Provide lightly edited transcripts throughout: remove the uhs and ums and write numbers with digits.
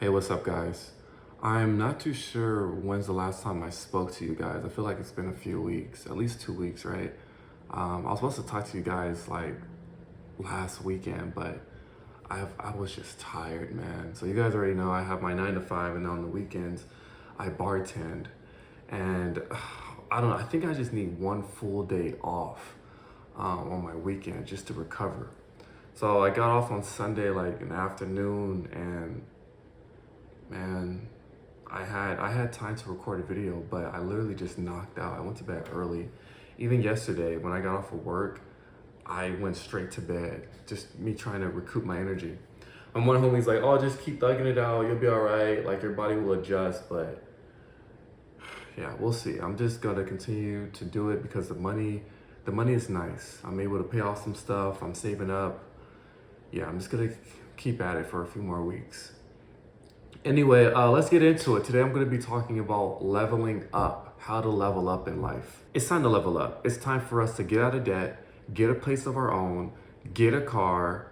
Hey, what's up, guys? I'm not too sure when's the last time I spoke to you guys. I feel like it's been a few weeks, at least 2 weeks, right? I was supposed to talk to you guys like last weekend, but I was just tired, man. So you guys already know I have my 9 to 5, and on the weekends I bartend, and I don't know. I think I just need one full day off on my weekend just to recover. So I got off on Sunday like in the afternoon, and man, I had time to record a video, but I literally just knocked out. I went to bed early. Even yesterday, when I got off of work, I went straight to bed. Just me trying to recoup my energy. And one homie's like, "Oh, just keep thugging it out. You'll be all right. Like your body will adjust." But yeah, we'll see. I'm just gonna continue to do it because the money is nice. I'm able to pay off some stuff. I'm saving up. Yeah, I'm just gonna keep at it for a few more weeks. Anyway, let's get into it. Today I'm going to be talking about leveling up, how to level up in life. It's time to level up. It's time for us to get out of debt, get a place of our own, get a car,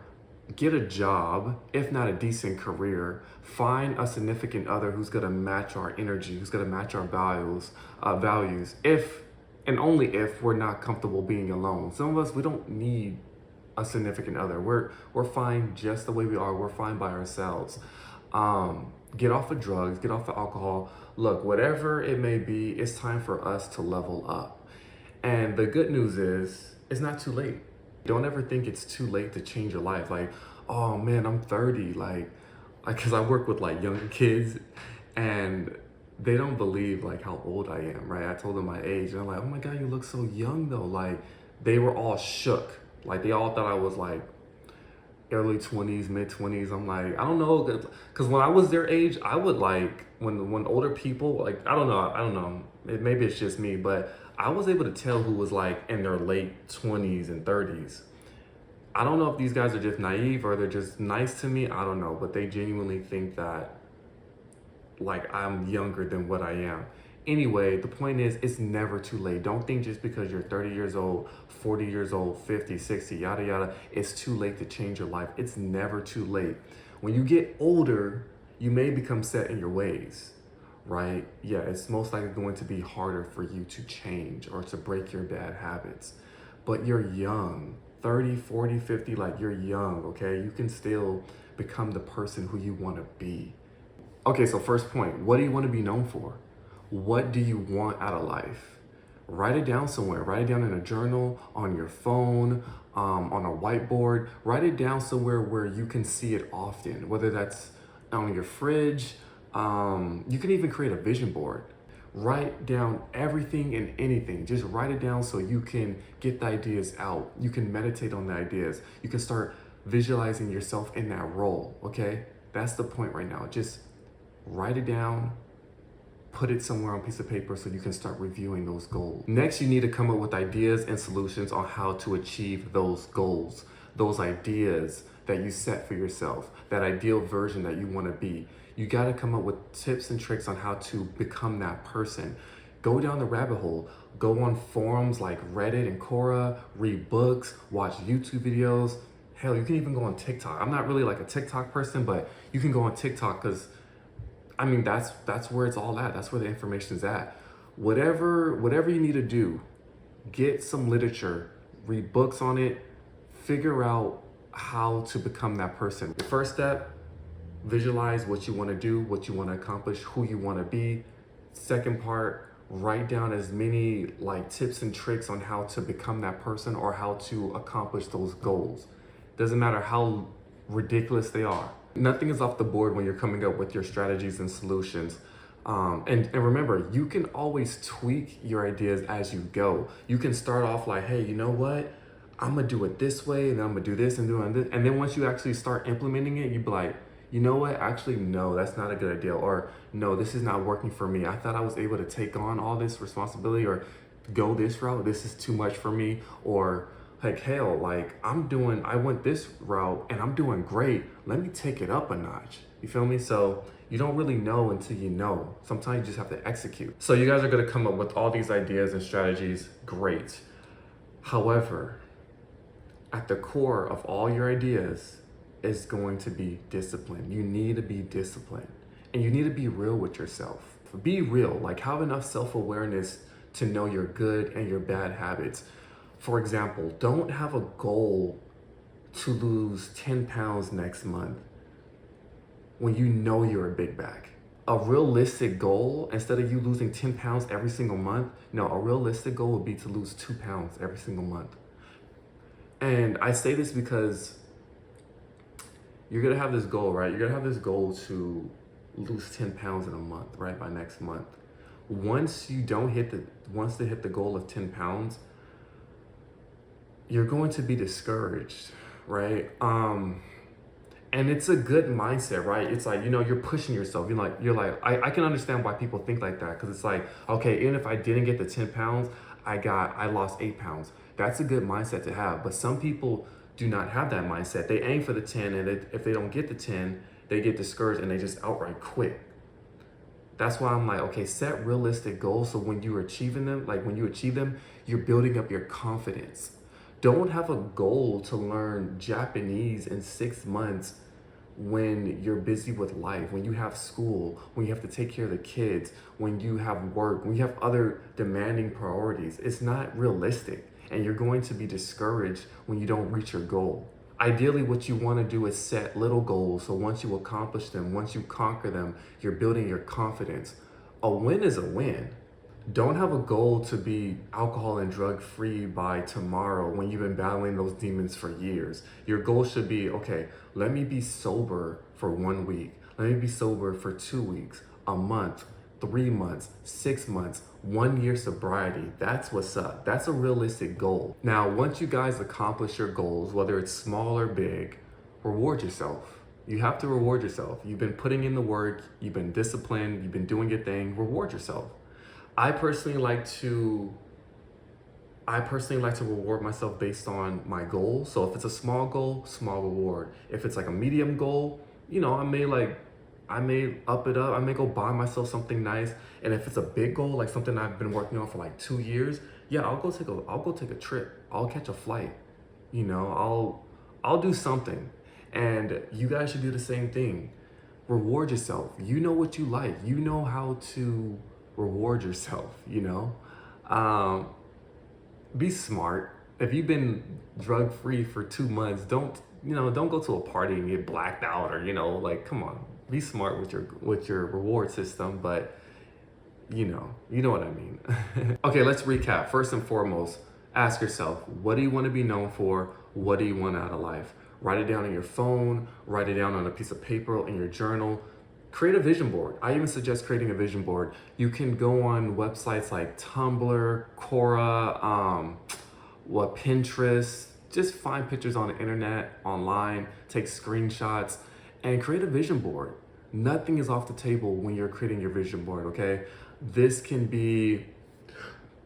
get a job, if not a decent career, find a significant other who's going to match our energy, who's going to match our values, if and only if we're not comfortable being alone. Some of us, we don't need a significant other. We're fine just the way we are. We're fine by ourselves. Get off of drugs, get off of alcohol. Look, whatever it may be, it's time for us to level up. And the good news is, it's not too late. Don't ever think it's too late to change your life. Like, oh man, I'm 30. Cause I work with like younger kids, and they don't believe like how old I am, right? I told them my age, and they're like, oh my God, you look so young though. Like, they were all shook. Like, they all thought I was like early 20s, mid 20s. I'm like, I don't know, because when I was their age, I would like when older people, like, I don't know, maybe it's just me, but I was able to tell who was like in their late 20s and 30s. I don't know if these guys are just naive or they're just nice to me. I don't know, but they genuinely think that like I'm younger than what I am. Anyway, the point is, it's never too late. Don't think just because you're 30 years old, 40 years old, 50, 60, yada, yada, it's too late to change your life. It's never too late. When you get older, you may become set in your ways, right? Yeah, it's most likely going to be harder for you to change or to break your bad habits. But you're young, 30, 40, 50, like you're young, okay? You can still become the person who you want to be. Okay, so first point, what do you want to be known for? What do you want out of life? Write it down somewhere. Write it down in a journal, on your phone, on a whiteboard. Write it down somewhere where you can see it often, whether that's on your fridge. You can even create a vision board. Write down everything and anything. Just write it down so you can get the ideas out. You can meditate on the ideas. You can start visualizing yourself in that role, okay? That's the point right now. Just write it down, put it somewhere on a piece of paper so you can start reviewing those goals. Next, you need to come up with ideas and solutions on how to achieve those goals, those ideas that you set for yourself, that ideal version that you want to be. You got to come up with tips and tricks on how to become that person. Go down the rabbit hole. Go on forums like Reddit and Quora, read books, watch YouTube videos. Hell, you can even go on TikTok. I'm not really like a TikTok person, but you can go on TikTok because I mean, that's where it's all at. That's where the information's at. Whatever you need to do, get some literature, read books on it, figure out how to become that person. The first step, visualize what you want to do, what you want to accomplish, who you want to be. Second part, write down as many like tips and tricks on how to become that person or how to accomplish those goals. Doesn't matter how ridiculous they are. Nothing is off the board when you're coming up with your strategies and solutions. And remember, you can always tweak your ideas as you go. You can start off like, hey, you know what? I'm gonna do it this way, and then I'm gonna do this and do this. And then once you actually start implementing it, you'd be like, you know what? Actually, no, that's not a good idea. Or no, this is not working for me. I thought I was able to take on all this responsibility or go this route. This is too much for me. Or like, hell, like I went this route and I'm doing great. Let me take it up a notch. You feel me? So you don't really know until you know. Sometimes you just have to execute. So you guys are gonna come up with all these ideas and strategies, great. However, at the core of all your ideas is going to be discipline. You need to be disciplined, and you need to be real with yourself. Be real, like have enough self-awareness to know your good and your bad habits. For example, don't have a goal to lose 10 pounds next month when you know you're a big bag. A realistic goal, instead of you losing 10 pounds every single month, no, a realistic goal would be to lose 2 pounds every single month. And I say this because you're gonna have this goal, right? You're gonna have this goal to lose 10 pounds in a month, right? By next month. Once they hit the goal of 10 pounds, you're going to be discouraged, right? And it's a good mindset, right? It's like, you're pushing yourself. I can understand why people think like that. Cause it's like, okay, even if I didn't get the 10 pounds, I lost 8 pounds. That's a good mindset to have. But some people do not have that mindset. They aim for the 10, and if they don't get the 10, they get discouraged and they just outright quit. That's why I'm like, okay, set realistic goals. So when you achieve them, you're building up your confidence. Don't have a goal to learn Japanese in 6 months when you're busy with life, when you have school, when you have to take care of the kids, when you have work, when you have other demanding priorities. It's not realistic, and you're going to be discouraged when you don't reach your goal. Ideally, what you want to do is set little goals, so once you accomplish them, once you conquer them, you're building your confidence. A win is a win. Don't have a goal to be alcohol and drug free by tomorrow when you've been battling those demons for years. Your goal should be, okay, let me be sober for 1 week. Let me be sober for 2 weeks, a month, 3 months, 6 months, 1 year sobriety. That's what's up. That's a realistic goal. Now, once you guys accomplish your goals, whether it's small or big, reward yourself. You have to reward yourself. You've been putting in the work, you've been disciplined, you've been doing your thing, reward yourself. I personally like to reward myself based on my goal. So if it's a small goal, small reward. If it's like a medium goal, I may up it up. I may go buy myself something nice. And if it's a big goal, like something I've been working on for like 2 years, yeah, I'll go take a trip. I'll catch a flight. I'll do something. And you guys should do the same thing. Reward yourself. You know what you like. You know how to reward yourself, be smart. If you've been drug free for 2 months, don't go to a party and get blacked out, or come on, be smart with your reward system. But you know what I mean. Okay, let's recap. First and foremost, ask yourself, what do you want to be known for? What do you want out of life? Write it down on your phone, write it down on a piece of paper in your journal. Create a vision board. I even suggest creating a vision board. You can go on websites like Tumblr, Quora, Pinterest. Just find pictures on the internet, online, take screenshots, and create a vision board. Nothing is off the table when you're creating your vision board, okay? This can be,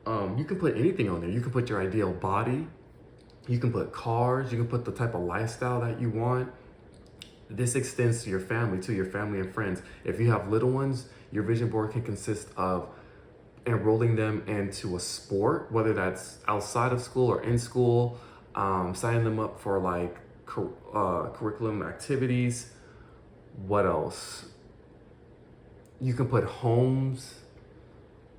you can put anything on there. You can put your ideal body. You can put cars. You can put the type of lifestyle that you want. This extends to your family and friends. If you have little ones, your vision board can consist of enrolling them into a sport, whether that's outside of school or in school, signing them up for like curriculum activities. What else? You can put homes,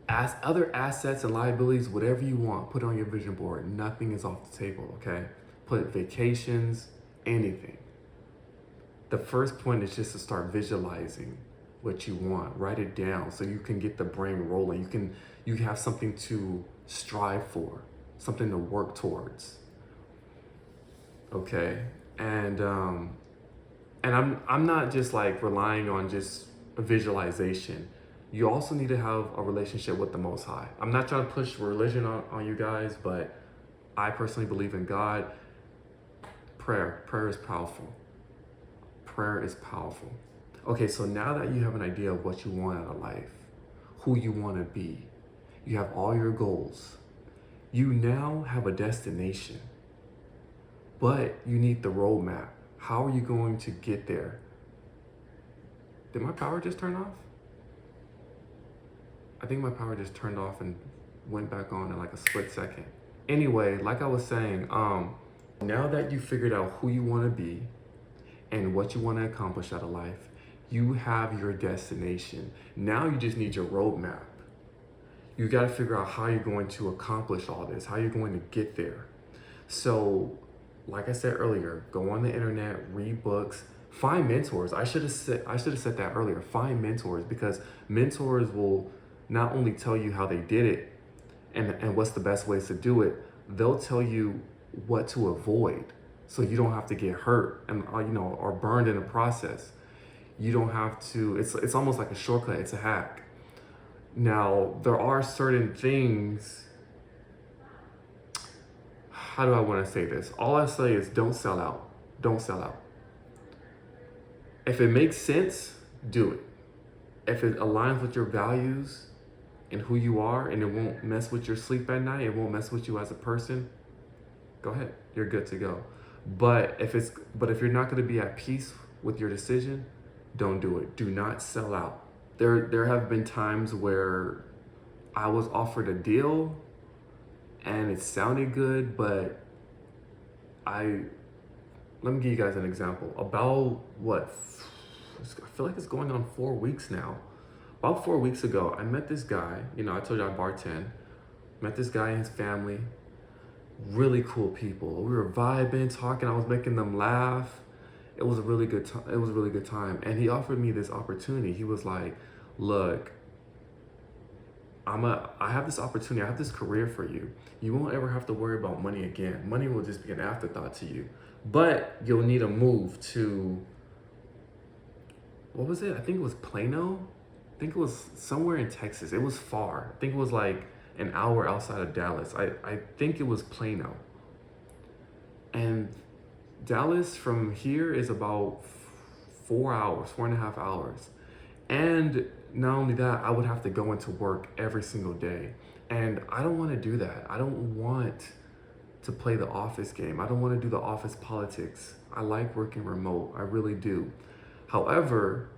other assets and liabilities, whatever you want, put on your vision board. Nothing is off the table, okay? Put vacations, anything. The first point is just to start visualizing what you want. Write it down so you can get the brain rolling. You have something to strive for, something to work towards. Okay, and I'm not just like relying on just a visualization. You also need to have a relationship with the Most High. I'm not trying to push religion on you guys, but I personally believe in God. Prayer is powerful. Prayer is powerful. Okay, so now that you have an idea of what you want out of life, who you want to be, you have all your goals, you now have a destination, but you need the roadmap. How are you going to get there? Did my power just turn off? I think my power just turned off and went back on in like a split second. Anyway, like I was saying, now that you figured out who you want to be, and what you want to accomplish out of life. You have your destination. Now you just need your roadmap. You got to figure out how you're going to accomplish all this, how you're going to get there. So, like I said earlier, go on the internet, read books, find mentors. I should have said that earlier. Find mentors, because mentors will not only tell you how they did it and what's the best ways to do it, they'll tell you what to avoid so you don't have to get hurt and or burned in the process. You don't have to. It's almost like a shortcut. It's a hack. Now, there are certain things. How do I want to say this? All I say is don't sell out. Don't sell out. If it makes sense, do it. If it aligns with your values and who you are, and it won't mess with your sleep at night, it won't mess with you as a person, go ahead. You're good to go. But if you're not going to be at peace with your decision, don't do it. Do not sell out. There have been times where I was offered a deal and it sounded good, but let me give you guys an example. About I feel like it's going on 4 weeks now. About 4 weeks ago, I met this guy. I told you I bartend. Met this guy and his family. Really cool people. We were vibing, talking. I was making them laugh. It was a really good time. It was a really good time. And he offered me this opportunity. He was like, "Look, I have this opportunity. I have this career for you. You won't ever have to worry about money again. Money will just be an afterthought to you. But you'll need a move to," what was it? I think it was Plano. I think it was somewhere in Texas. It was far. I think it was like an hour outside of Dallas. I think it was Plano. And Dallas from here is about 4 hours, 4.5 hours. And not only that, I would have to go into work every single day. And I don't want to do that. I don't want to play the office game. I don't want to do the office politics. I like working remote. I really do. However,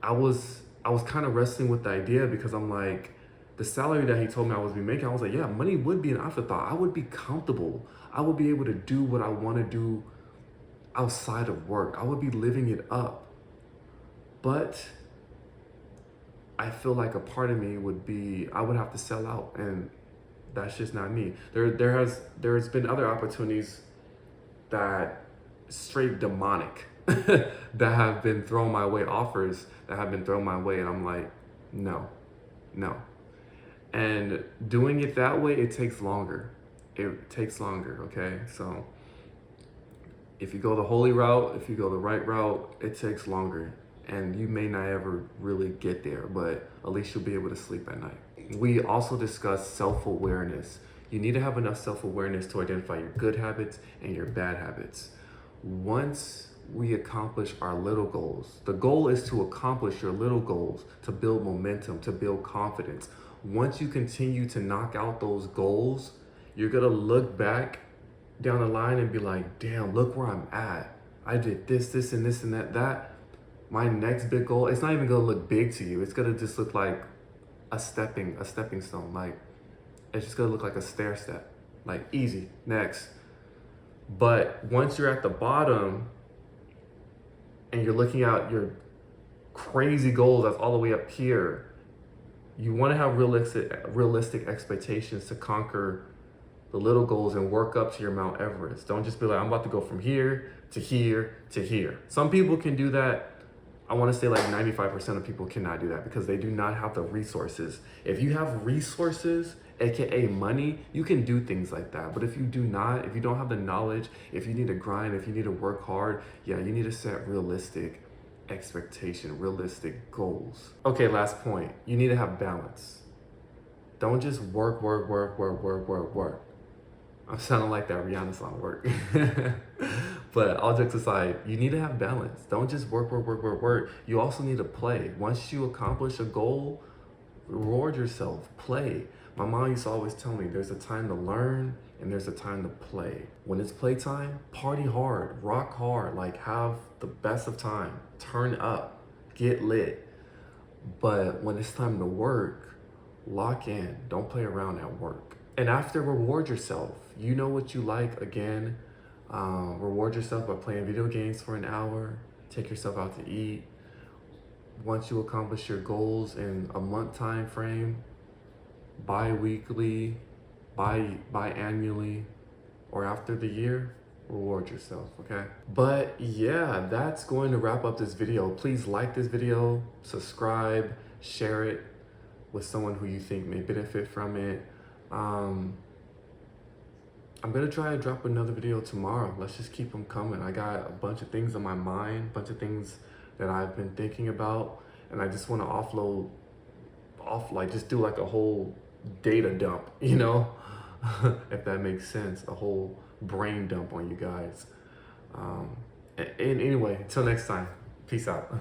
I was kind of wrestling with the idea, because I'm like, the salary that he told me I was making, I was like, yeah, money would be an afterthought. I would be comfortable. I would be able to do what I want to do outside of work. I would be living it up. But I feel like a part of me I would have to sell out, and that's just not me. There's been other opportunities that straight demonic that have been thrown my way, offers that have been thrown my way, and I'm like, no. And doing it that way, it takes longer. It takes longer, okay? So if you go the holy route, if you go the right route, it takes longer. And you may not ever really get there, but at least you'll be able to sleep at night. We also discussed self-awareness. You need to have enough self-awareness to identify your good habits and your bad habits. Once we accomplish our little goals, the goal is to accomplish your little goals, to build momentum, to build confidence. Once you continue to knock out those goals, you're gonna look back down the line and be like, damn, look where I'm at. I did this, and this, and that. My next big goal, it's not even gonna look big to you. It's gonna just look like a stepping stone. Like, it's just gonna look like a stair step. Like, easy, next. But once you're at the bottom and you're looking at your crazy goals that's all the way up here, you want to have realistic expectations to conquer the little goals and work up to your Mount Everest. Don't just be like, I'm about to go from here to here to here. Some people can do that. I want to say like 95% of people cannot do that because they do not have the resources. If you have resources, AKA money, you can do things like that. But if you do not, if you don't have the knowledge, if you need to grind, if you need to work hard, yeah, you need to set realistic expectation, realistic goals. Okay, last point. You need to have balance. Don't just work. I'm sounding like that Rihanna song, work. But all jokes aside, you need to have balance. Don't just work. You also need to play. Once you accomplish a goal, reward yourself, play. My mom used to always tell me there's a time to learn and there's a time to play. When it's playtime, party hard, rock hard, like have the best of time, turn up, get lit. But when it's time to work, lock in, don't play around at work. And after, reward yourself. You know what you like. Again, Reward yourself by playing video games for an hour. Take yourself out to eat. Once you accomplish your goals in a month time frame, bi-weekly, biannually, or after the year, reward yourself, okay? But yeah, that's going to wrap up this video. Please like this video, subscribe, share it with someone who you think may benefit from it. I'm gonna try to drop another video tomorrow. Let's just keep them coming. I got a bunch of things on my mind, a bunch of things that I've been thinking about, and I just want to just do like a whole data dump, you know, if that makes sense, a whole brain dump on you guys. And anyway, until next time, peace out.